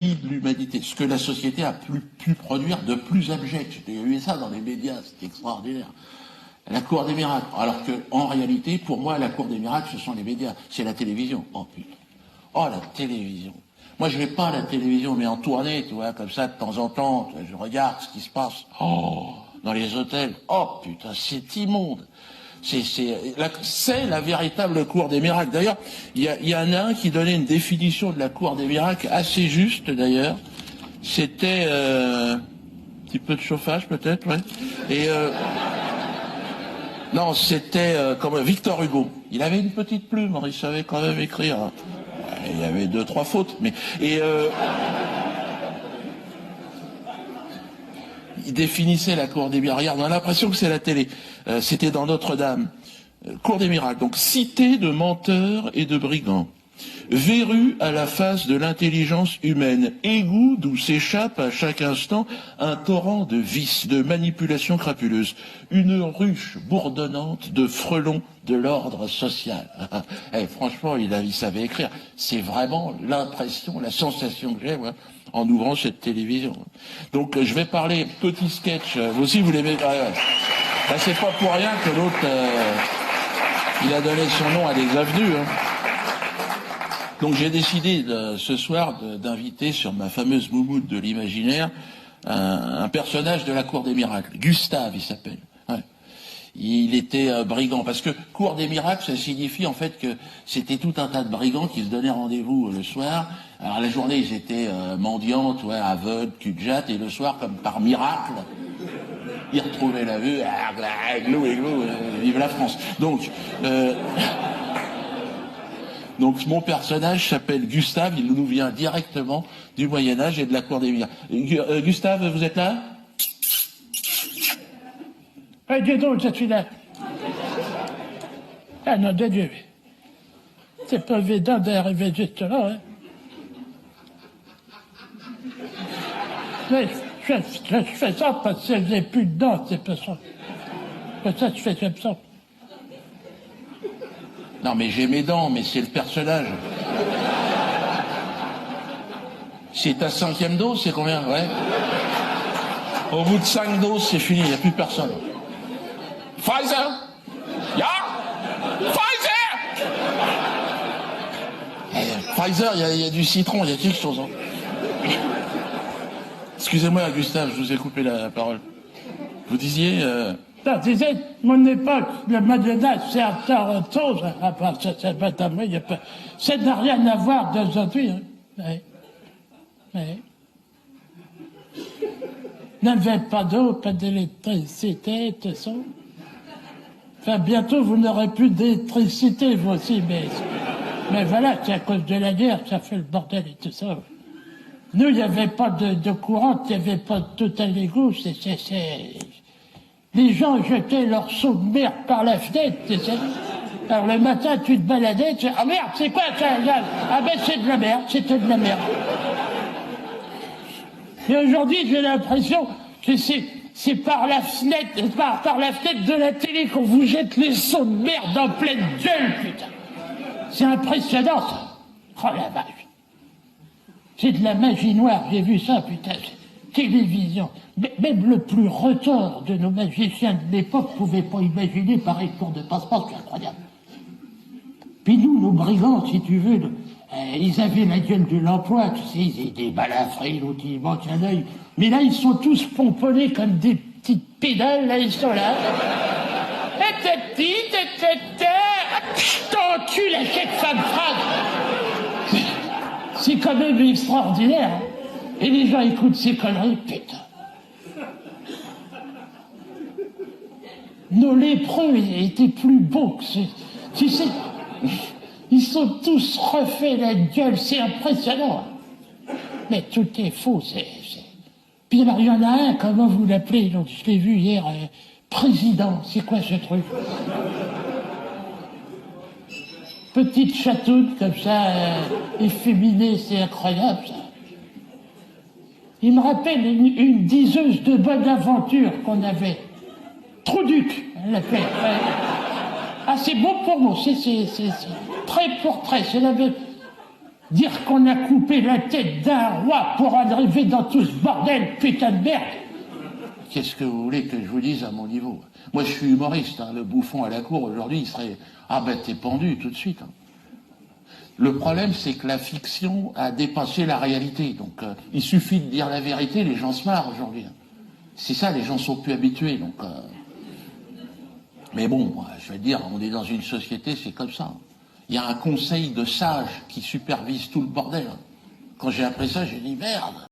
de l'humanité, ce que la société a pu produire de plus abject. J'ai vu ça dans les médias, c'était extraordinaire. La cour des miracles. Alors que, en réalité, pour moi, la cour des miracles, ce sont les médias. C'est la télévision. Oh putain. Oh, la télévision. Moi, je vais pas à la télévision, mais en tournée, tu vois, comme ça, de temps en temps, je regarde ce qui se passe. Oh, dans les hôtels. Oh putain, c'est immonde. C'est la véritable cour des miracles. D'ailleurs, il y en a un qui donnait une définition de la cour des miracles assez juste, d'ailleurs. C'était un petit peu de chauffage, peut-être, ouais. Et non, c'était comme Victor Hugo. Il avait une petite plume, il savait quand même écrire. Il y avait 2-3 fautes, mais il définissait la cour des miracles. On a l'impression que c'est la télé. C'était dans Notre-Dame. Cour des miracles. Donc, cité de menteurs et de brigands. Verrue à la face de l'intelligence humaine. Égout d'où s'échappe à chaque instant un torrent de vices, de manipulations crapuleuses. Une ruche bourdonnante de frelons de l'ordre social. Franchement, il savait écrire. C'est vraiment l'impression, la sensation que j'ai, moi, en ouvrant cette télévision. Donc, je vais parler petit sketch. Vous aussi, vous l'aimez. C'est pas pour rien que l'autre, il a donné son nom à des avenues. Donc j'ai décidé ce soir d'inviter sur ma fameuse moumoute de l'imaginaire un personnage de la cour des miracles. Gustave, il s'appelle. Ouais. Il était brigand, parce que cour des miracles, ça signifie en fait que c'était tout un tas de brigands qui se donnaient rendez-vous le soir. Alors la journée, ils étaient mendiants, ouais, aveugles, cul-de-jatte, et le soir, comme par miracle, ils retrouvaient la vue, églou, vive la France. Donc mon personnage s'appelle Gustave, il nous vient directement du Moyen-Âge et de la cour des miracles. Gustave, vous êtes là? Eh, dis donc, je suis là. Ah non, de Dieu. C'est pas évident d'arriver juste là, hein. Mais je fais ça parce que j'ai plus de dents, c'est pas ça. Pour ça, je fais comme ça. Non, mais j'ai mes dents, mais c'est le personnage. C'est ta 5e dose, c'est combien? Ouais. Au bout de 5 doses, c'est fini, il n'y a plus personne. Pfizer? Ya? Pfizer? Pfizer, il y a du citron, il y a quelque chose. Excusez-moi, Gustave, je vous ai coupé la parole. Vous disiez... Ça disait, mon époque, le Moyen-Âge, c'est encore autre chose. À part ça, c'est pas tellement, il y a pas... Ça n'a rien à voir d'aujourd'hui. Hein. Oui. Oui. N'avait pas d'eau, pas d'électricité, tout ça. Enfin, bientôt, vous n'aurez plus d'électricité, vous aussi, mais voilà, c'est à cause de la guerre, ça fait le bordel et tout ça. Nous, il n'y avait pas de courant, il n'y avait pas de tout à l'égout, Les gens jetaient leurs seaux de merde par la fenêtre, tu sais. Alors le matin, tu te baladais, tu dis, ah merde, c'est quoi ça? Ah ben c'est de la merde, c'était de la merde. Et aujourd'hui, j'ai l'impression que c'est par la fenêtre, par la fenêtre de la télé qu'on vous jette les seaux de merde en pleine gueule, putain. C'est impressionnant, ça. Oh la vache. C'est de la magie noire, j'ai vu ça, putain. Télévision. Même le plus retors de nos magiciens de l'époque pouvait pas imaginer pareil tour de passe-passe, c'est incroyable. Puis nous, nos brigands, si tu veux, ils avaient la gueule de l'emploi, tu sais, ils étaient des balafrés, l'autre il manque un œil. Mais là, ils sont tous pomponnés comme des petites pédales, là, ils sont là. T'encules à chaque fin de phrase. C'est quand même extraordinaire. Hein. Et les gens écoutent ces conneries, putain. Nos lépreux étaient plus beaux que ceux. Tu sais, ils sont tous refaits la gueule, c'est impressionnant. Mais tout est faux, Puis alors, il y en a un, comment vous l'appelez, donc je l'ai vu hier, président, c'est quoi ce truc? Petite chatoune, comme ça, efféminée, c'est incroyable, ça. Il me rappelle une diseuse de bonne aventure qu'on avait. Trouduc, elle l'appelait. Ah, c'est bon pour moi, c'est trait pour trait, c'est la même. Dire qu'on a coupé la tête d'un roi pour arriver dans tout ce bordel, putain de merde. Qu'est-ce que vous voulez que je vous dise à mon niveau? Moi, je suis humoriste, hein. Le bouffon à la cour, aujourd'hui, il serait... Ah ben, t'es pendu tout de suite. Hein. Le problème, c'est que la fiction a dépassé la réalité. Donc, il suffit de dire la vérité, les gens se marrent aujourd'hui. Hein. C'est ça, les gens sont plus habitués. Donc, Mais bon, je veux dire, on est dans une société, c'est comme ça. Il y a un conseil de sages qui supervise tout le bordel. Quand j'ai appris ça, j'ai dit merde.